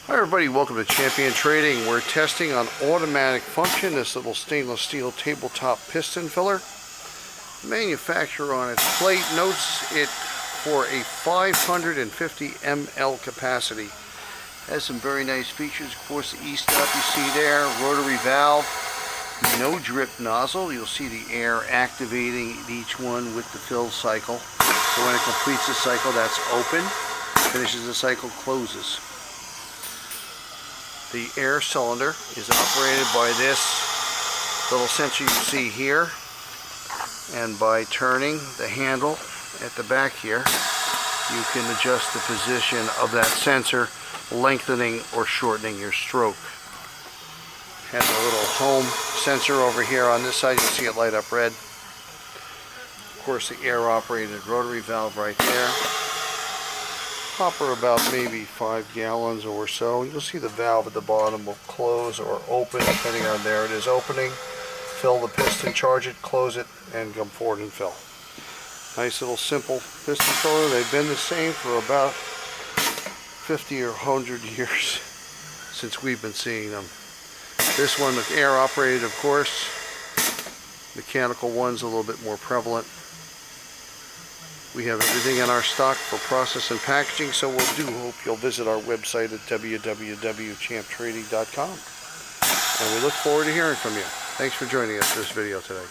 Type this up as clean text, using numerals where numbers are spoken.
Hi everybody, welcome to Champion Trading. We're testing on automatic function this little stainless steel tabletop piston filler. The manufacturer on its plate notes it for a 550 ml capacity. Has some very nice features. Of course, the E-stop you see there, rotary valve, no drip nozzle. You'll see the air activating each one with the fill cycle. So when it completes the cycle, that's open. Finishes the cycle, closes. The air cylinder is operated by this little sensor you see here, and by turning the handle at the back here you can adjust the position of that sensor, lengthening or shortening your stroke. Has a little home sensor over here on this side. You'll see it light up red. Of course, the air operated rotary valve right there. Hopper about maybe 5 gallons or so. You'll see the valve at the bottom will close or open depending on, there it is opening. Fill the piston, charge it, close it, and come forward and fill. Nice little simple piston filler. They've been the same for about 50 or 100 years since we've been seeing them. This one with air operated, of course. Mechanical one's a little bit more prevalent. We have everything in our stock for process and packaging, so we do hope you'll visit our website at www.champtrading.com. And we look forward to hearing from you. Thanks for joining us for this video today.